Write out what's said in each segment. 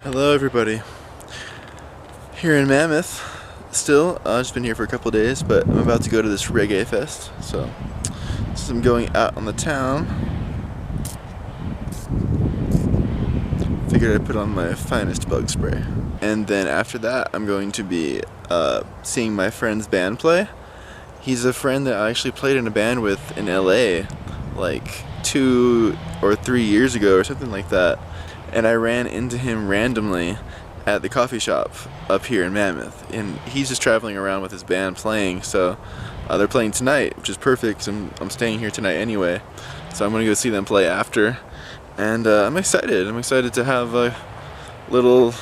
Hello everybody. Here in Mammoth, still. I've just been here for a couple days, but I'm about to go to this reggae fest. So, since I'm going out on the town, figured I'd put on my finest bug spray. And then after that, I'm going to be seeing my friend's band play. He's a friend that I actually played in a band with in LA like 2 or 3 years ago or something like that. And I ran into him randomly at the coffee shop up here in Mammoth, and he's just traveling around with his band playing, so they're playing tonight, which is perfect because I'm staying here tonight anyway, so I'm gonna go see them play after, and I'm excited to have a little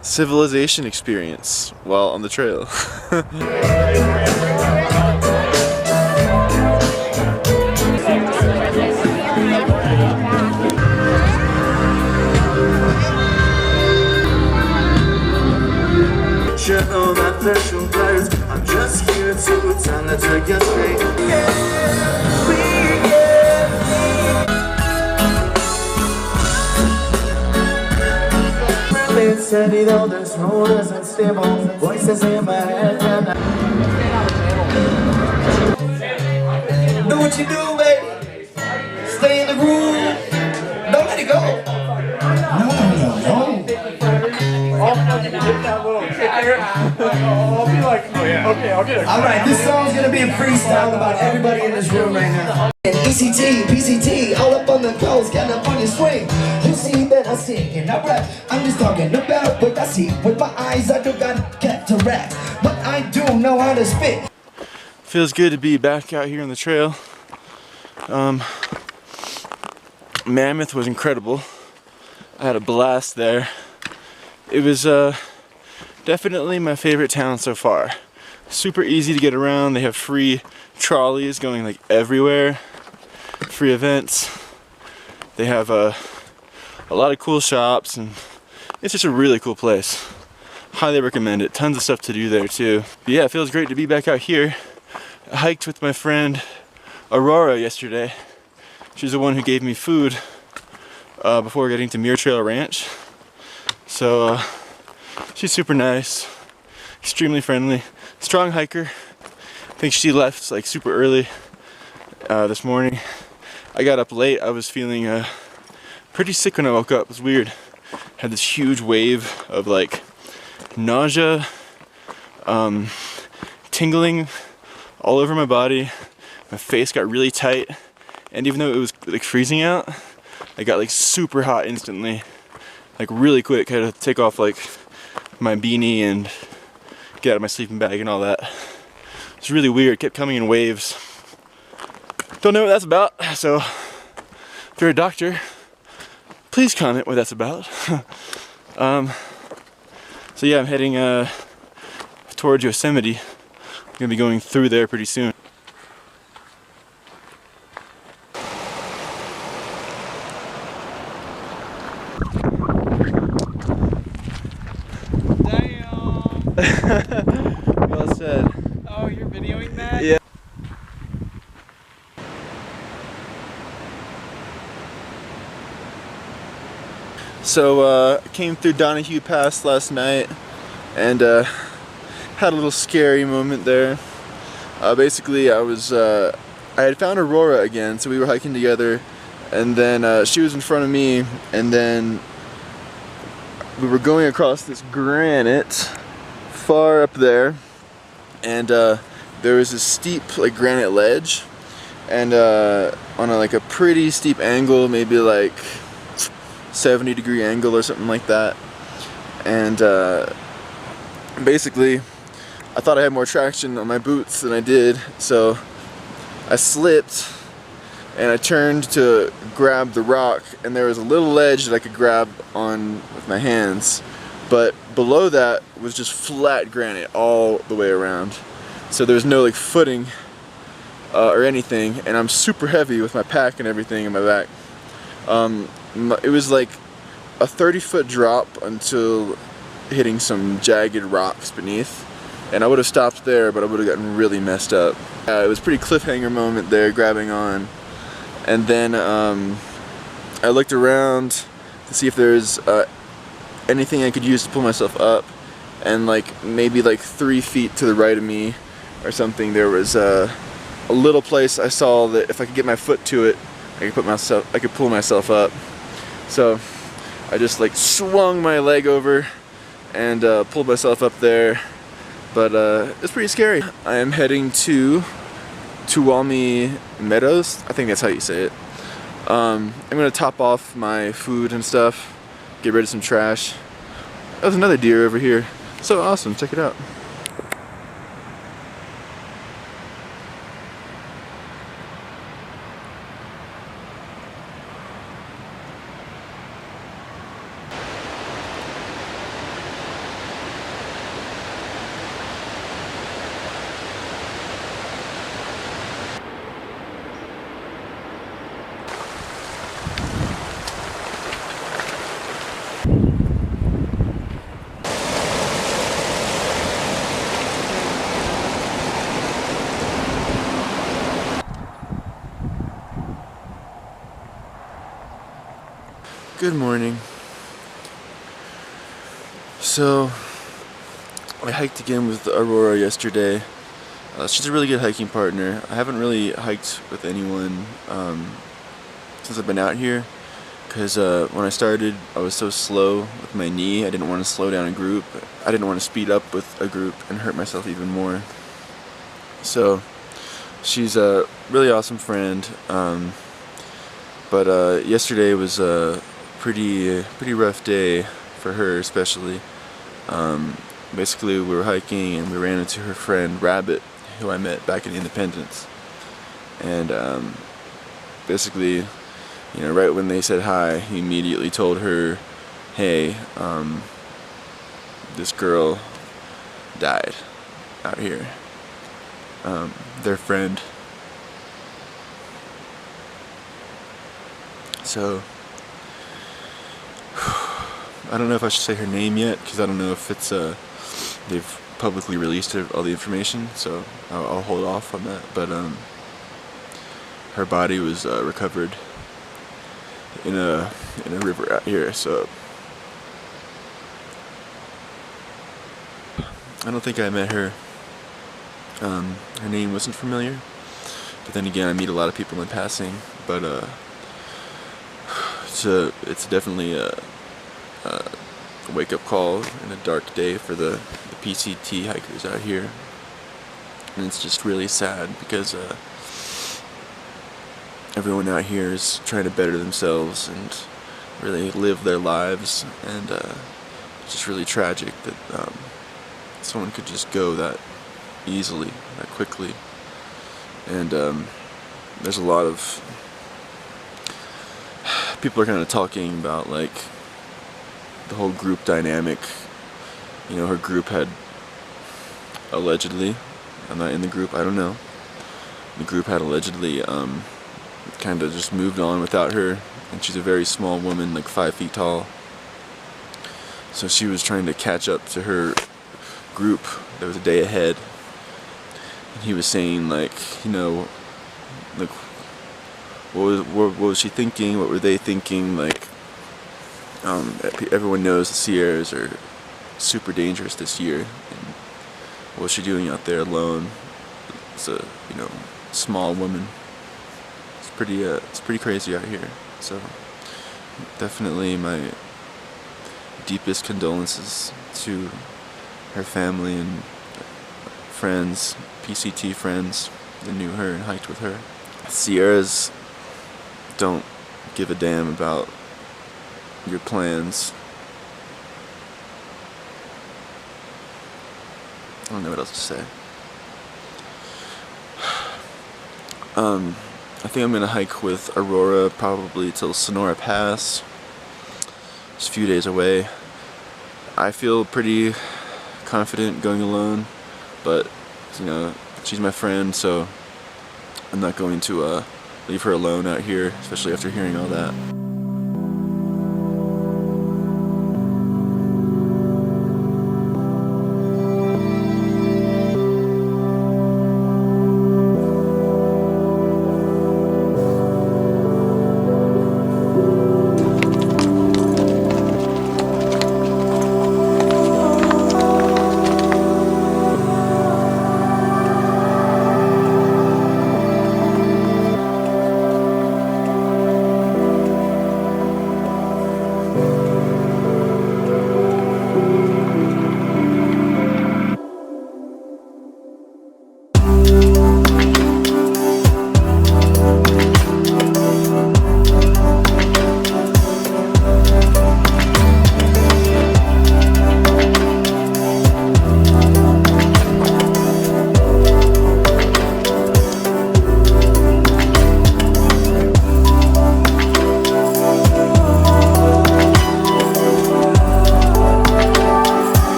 civilization experience while on the trail. I'm just here to tell it to you straight. Steady though this road isn't stable. Voices in my head and do what you do, baby. Stay in the groove. Don't let it go. I'll be like, oh yeah, okay, I'll get it. Alright, this song's gonna be a freestyle about everybody in this room right now. And ECT, PCT, all up on the coast, got up on your swing. You see that I sing and I rap. I'm just talking about what I see with my eyes. I don't got cataract, but I do know how to spit. Feels good to be back out here on the trail. Mammoth was incredible. I had a blast there. It was definitely my favorite town so far. Super easy to get around. They have free trolleys going like everywhere. Free events. They have a lot of cool shops, and it's just a really cool place. Highly recommend it. Tons of stuff to do there too. But yeah, it feels great to be back out here. I hiked with my friend Aurora yesterday. She's the one who gave me food before getting to Muir Trail Ranch. So she's super nice, extremely friendly, strong hiker. I think she left like super early this morning. I got up late. I was feeling pretty sick when I woke up. It was weird. Had this huge wave of like nausea, tingling all over my body. My face got really tight, and even though it was like freezing out, I got like super hot instantly. Like really quick. I had to take off like my beanie and get out of my sleeping bag and all that. It's really weird. It kept coming in waves. Don't know what that's about. So if you're a doctor, please comment what that's about. So yeah, I'm heading towards Yosemite. I'm gonna be going through there pretty soon. Well said. Oh, you're videoing that? Yeah. So came through Donahue Pass last night and had a little scary moment there. Basically, I had found Aurora again, so we were hiking together, and then she was in front of me, and then we were going across this granite far up there, and there was a steep like granite ledge, and on a pretty steep angle, maybe like 70-degree angle or something like that, and basically I thought I had more traction on my boots than I did, so I slipped and I turned to grab the rock, and there was a little ledge that I could grab on with my hands, but below that was just flat granite all the way around, so there was no like footing or anything, and I'm super heavy with my pack and everything in my back. It was like a 30-foot drop until hitting some jagged rocks beneath, and I would have stopped there, but I would have gotten really messed up. It was a pretty cliffhanger moment there, grabbing on, and then I looked around to see if there's anything I could use to pull myself up, and like maybe like 3 feet to the right of me or something there was a little place I saw that if I could get my foot to it, I could pull myself up. So I just like swung my leg over and pulled myself up there, but it's pretty scary. I am heading to Meadows, I think that's how you say it. I'm gonna top off my food and stuff, get rid of some trash. There's another deer over here. So awesome, check it out. Good morning. So, I hiked again with Aurora yesterday. She's a really good hiking partner. I haven't really hiked with anyone since I've been out here, because when I started I was so slow with my knee. I didn't want to slow down a group. I didn't want to speed up with a group and hurt myself even more. So, she's a really awesome friend, but yesterday was a pretty rough day for her, especially. Basically, we were hiking and we ran into her friend Rabbit, who I met back in Independence. And basically, you know, right when they said hi, he immediately told her, "Hey, this girl died out here." Their friend. So I don't know if I should say her name yet, because I don't know if it's they've publicly released all the information, so I'll hold off on that. But her body was recovered in a river out here, so I don't think I met her. Her name wasn't familiar, but then again, I meet a lot of people in passing. But it's definitely a wake-up call and a dark day for the PCT hikers out here, and it's just really sad because everyone out here is trying to better themselves and really live their lives, and it's just really tragic that someone could just go that easily, that quickly. And there's a lot of people are kind of talking about like the whole group dynamic. You know, her group had allegedly, I'm not in the group, I don't know, the group had allegedly kind of just moved on without her, and she's a very small woman, like 5 feet tall, so she was trying to catch up to her group that was a day ahead. And he was saying, like, you know, like, what was she thinking, what were they thinking, like, everyone knows the Sierras are super dangerous this year, and what was she doing out there alone? It's a, you know, small woman. It's pretty crazy out here. So definitely my deepest condolences to her family and friends, PCT friends that knew her and hiked with her. Sierras don't give a damn about your plans. I don't know what else to say. I think I'm gonna hike with Aurora probably till Sonora Pass. It's a few days away. I feel pretty confident going alone, but you know, she's my friend, so I'm not going to leave her alone out here, especially after hearing all that.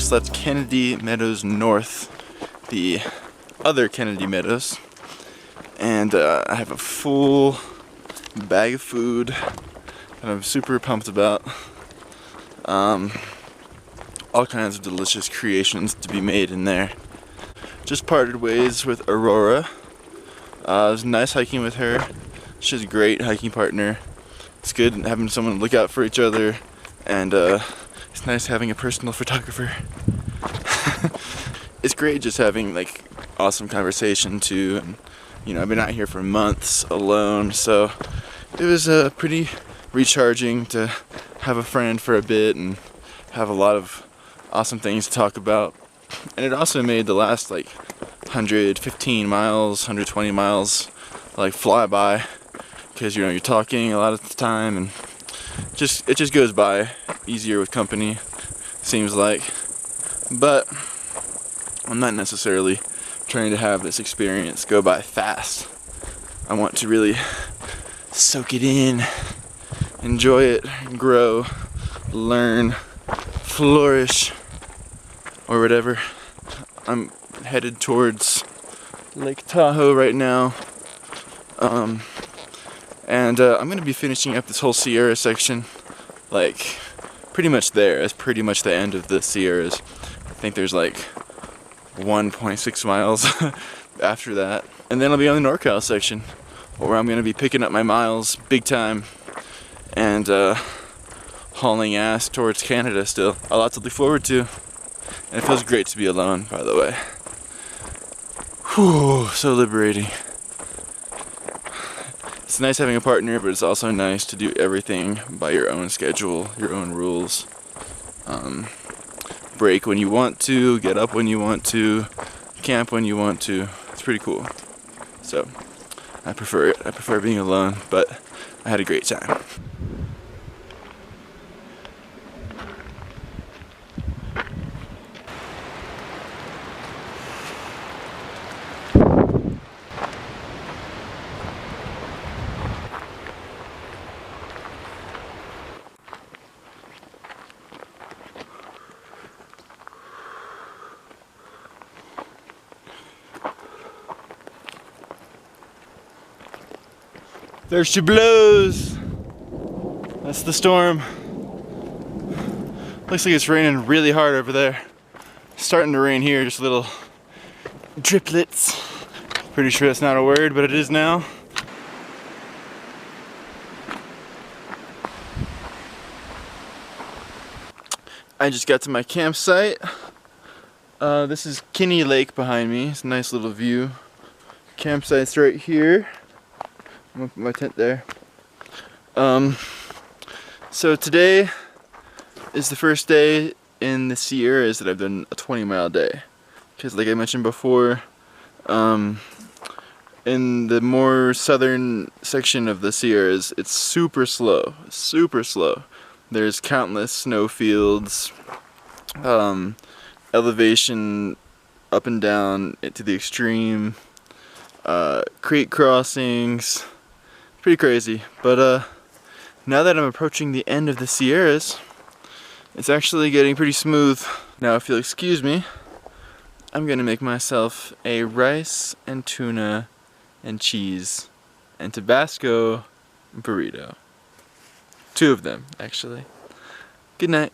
just left Kennedy Meadows North, the other Kennedy Meadows, and I have a full bag of food that I'm super pumped about. All kinds of delicious creations to be made in there. Just parted ways with Aurora. It was nice hiking with her. She's a great hiking partner. It's good having someone to look out for each other, and it's nice having a personal photographer. It's great just having like awesome conversation too, and you know, I've been out here for months alone, so it was pretty recharging to have a friend for a bit and have a lot of awesome things to talk about. And it also made the last like 115 miles, 120 miles like fly by, because you know, you're talking a lot of the time, and it just goes by easier with company, seems like. But I'm not necessarily trying to have this experience go by fast. I want to really soak it in, enjoy it, grow, learn, flourish, or whatever. I'm headed towards Lake Tahoe right now, and I'm gonna be finishing up this whole Sierra section, like pretty much there. It's pretty much the end of the Sierras. I think there's like 1.6 miles after that, and then I'll be on the NorCal section, where I'm gonna be picking up my miles big time and hauling ass towards Canada still. A lot to look forward to, and it feels great to be alone, by the way. Whew, so liberating. It's nice having a partner, but it's also nice to do everything by your own schedule, your own rules. Break when you want to, get up when you want to, camp when you want to. It's pretty cool. So, I prefer it. I prefer being alone, but I had a great time. There she blows. That's the storm. Looks like it's raining really hard over there. Starting to rain here, just little driplets. Pretty sure that's not a word, but it is now. I just got to my campsite. This is Kinney Lake behind me. It's a nice little view. Campsite's right here. I'm gonna put my tent there. So today is the first day in the Sierras that I've done a 20-mile day. Because like I mentioned before, in the more southern section of the Sierras, it's super slow, super slow. There's countless snow fields, elevation up and down to the extreme, creek crossings. Pretty crazy, but now that I'm approaching the end of the Sierras, it's actually getting pretty smooth. Now if you'll excuse me, I'm gonna make myself a rice and tuna and cheese and Tabasco burrito. 2 of them, actually. Good night.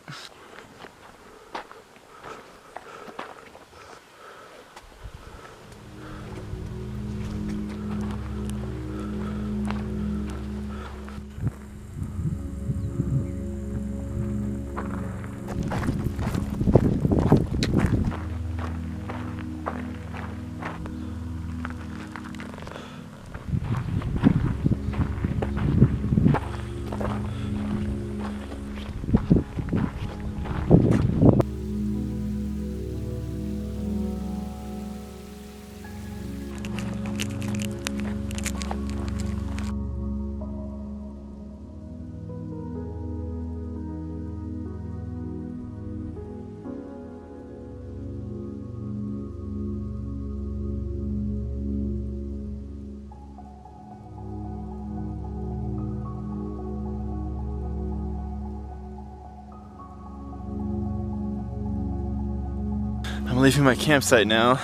leaving my campsite now.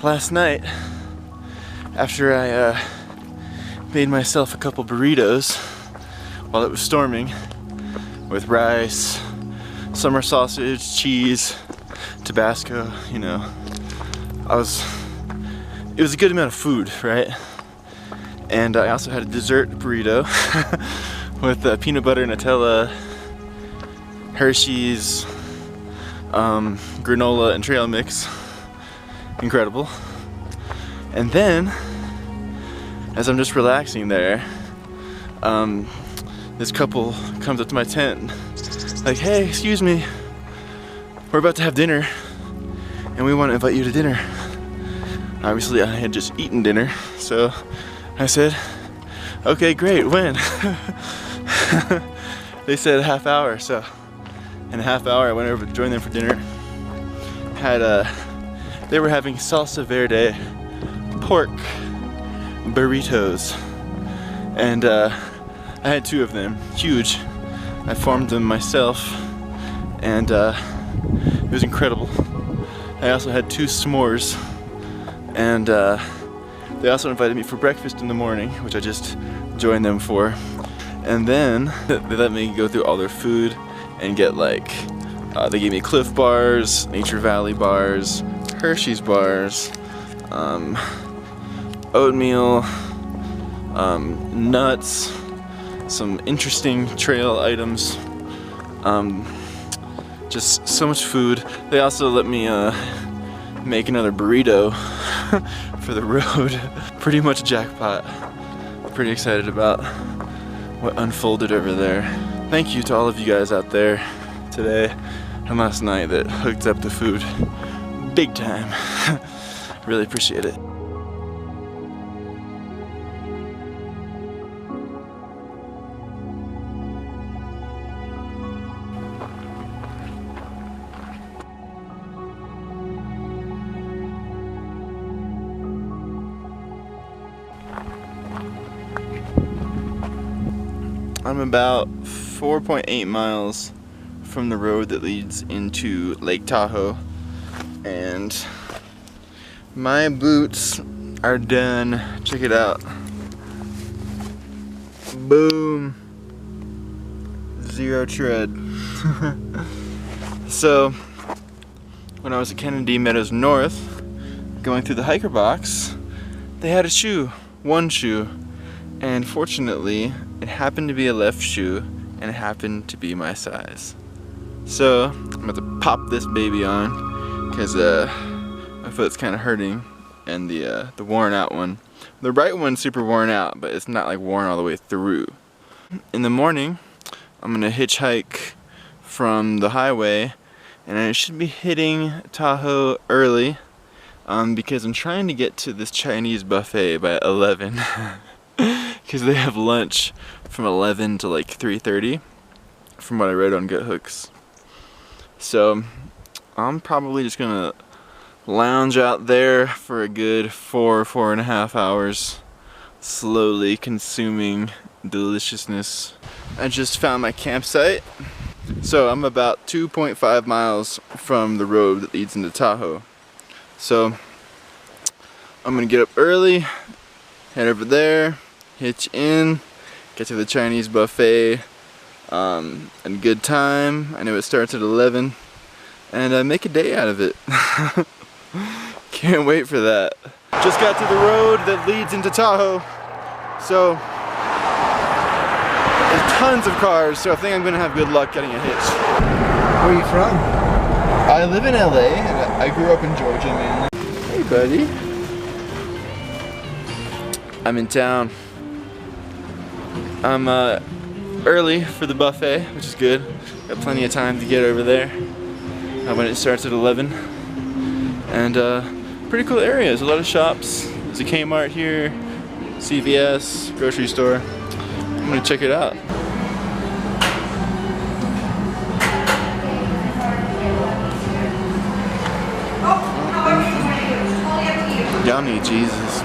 Last night, after I made myself a couple burritos while it was storming with rice, summer sausage, cheese, Tabasco, you know, it was a good amount of food, right? And I also had a dessert burrito with peanut butter, Nutella, Hershey's, granola and trail mix. Incredible. And then, as I'm just relaxing there, this couple comes up to my tent like, hey, excuse me, we're about to have dinner and we want to invite you to dinner. Obviously I had just eaten dinner, so I said, okay, great, when? They said a half hour, so in a half hour I went over to join them for dinner. They were having salsa verde pork burritos, and I had 2 of them, huge. I farmed them myself, and it was incredible. I also had 2 s'mores, and they also invited me for breakfast in the morning, which I just joined them for. And then they let me go through all their food and get like, they gave me Cliff bars, Nature Valley bars, Hershey's bars, oatmeal, nuts, some interesting trail items, just so much food. They also let me make another burrito for the road. Pretty much a jackpot. Pretty excited about what unfolded over there. Thank you to all of you guys out there today and last night that hooked up the food big time. Really appreciate it. I'm about 4.8 miles from the road that leads into Lake Tahoe, and my boots are done. Check it out. Boom. Zero tread. So, when I was at Kennedy Meadows North, going through the hiker box, they had a shoe, one shoe, and fortunately, it happened to be a left shoe, and it happened to be my size. So, I'm about to pop this baby on, because my foot's kind of hurting, and the worn out one. The right one's super worn out, but it's not like worn all the way through. In the morning, I'm gonna hitchhike from the highway, and I should be hitting Tahoe early, because I'm trying to get to this Chinese buffet by 11. Because they have lunch from 11 to like 3:30, from what I read on GetHooks. So I'm probably just gonna lounge out there for a good 4.5 hours, slowly consuming deliciousness. I just found my campsite. So I'm about 2.5 miles from the road that leads into Tahoe. So I'm gonna get up early, head over there, hitch in, get to the Chinese buffet, and good time. I know it starts at 11, and make a day out of it. Can't wait for that. Just got to the road that leads into Tahoe, so there's tons of cars, so I think I'm gonna have good luck getting a hitch. Where are you from? I live in LA, and I grew up in Georgia mainly. Hey buddy. I'm in town. I'm early for the buffet, which is good. Got plenty of time to get over there when it starts at 11. And pretty cool area. There's a lot of shops. There's a Kmart here, CVS, grocery store. I'm gonna check it out. Yummy, Jesus.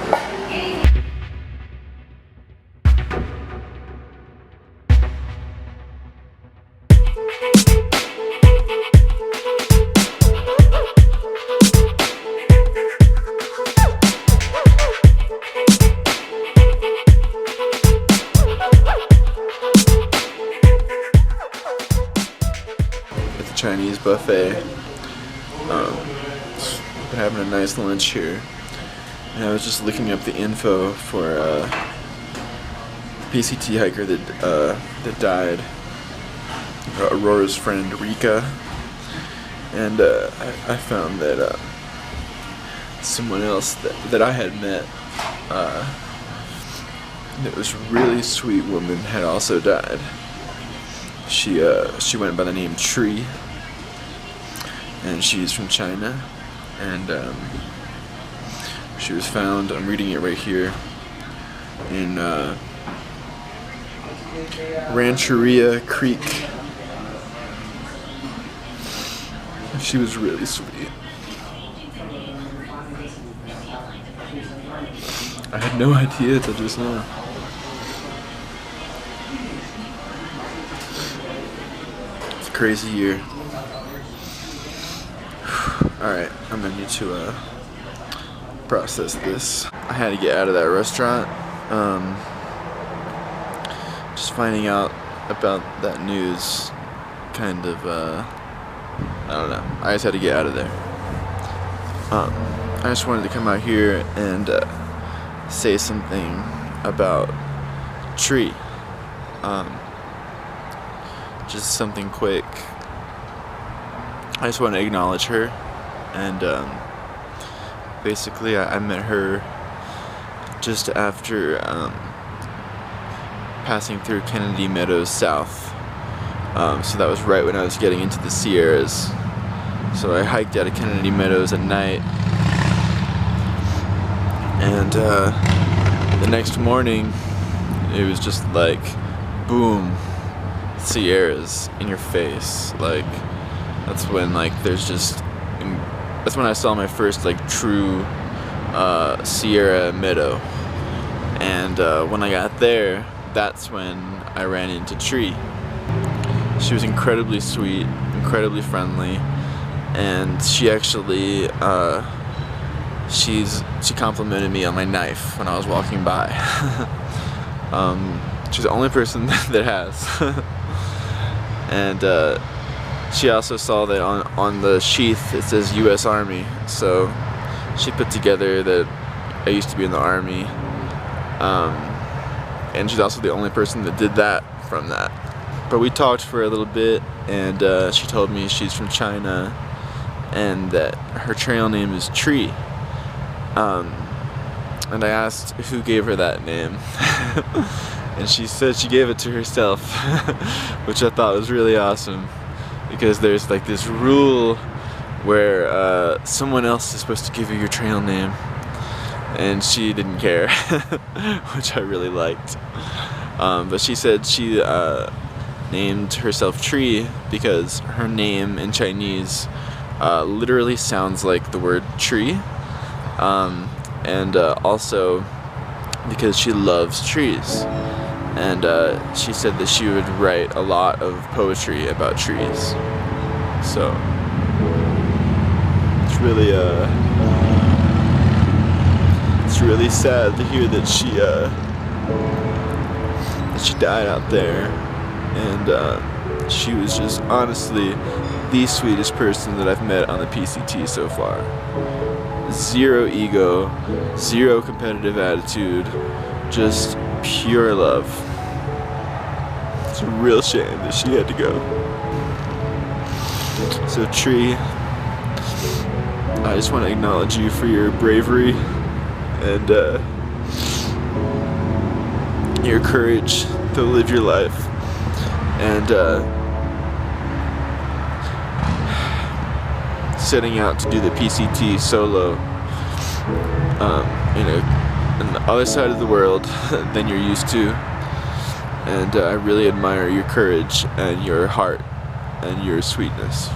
Chinese buffet. Been having a nice lunch here. And I was just looking up the info for a PCT hiker that died. Aurora's friend Rika. And I found that someone else that I had met, that was a really sweet woman, had also died. She went by the name Tree, and she's from China, and she was found, I'm reading it right here, in Rancheria Creek. She was really sweet. I had no idea until just now. It's a crazy year. Alright, I'm gonna need to process this. I had to get out of that restaurant. Just finding out about that news kind of I don't know. I just had to get out of there. I just wanted to come out here and say something about Tree. Just something quick. I just want to acknowledge her, and basically I met her just after passing through Kennedy Meadows South. So that was right when I was getting into the Sierras. So I hiked out of Kennedy Meadows at night, and the next morning it was just like boom, Sierras in your face. Like that's when that's when I saw my first like true Sierra meadow. And when I got there, that's when I ran into Tree. She was incredibly sweet, incredibly friendly, and she actually she complimented me on my knife when I was walking by. She's the only person that has. And she also saw that on the sheath it says U.S. Army, so she put together that I used to be in the Army, and she's also the only person that did that from that. But we talked for a little bit, and she told me she's from China and that her trail name is Tree. And I asked who gave her that name. And she said she gave it to herself, which I thought was really awesome, because there's like this rule where someone else is supposed to give you your trail name, and she didn't care, which I really liked. But she said she named herself Tree because her name in Chinese literally sounds like the word tree, and also because she loves trees. And she said that she would write a lot of poetry about trees. So it's really sad to hear that she died out there. And she was just honestly the sweetest person that I've met on the PCT so far. Zero ego, zero competitive attitude, just pure love. It's a real shame that she had to go. So Tree, I just want to acknowledge you for your bravery and your courage to live your life, and setting out to do the PCT solo on the other side of the world than you're used to. And I really admire your courage and your heart and your sweetness.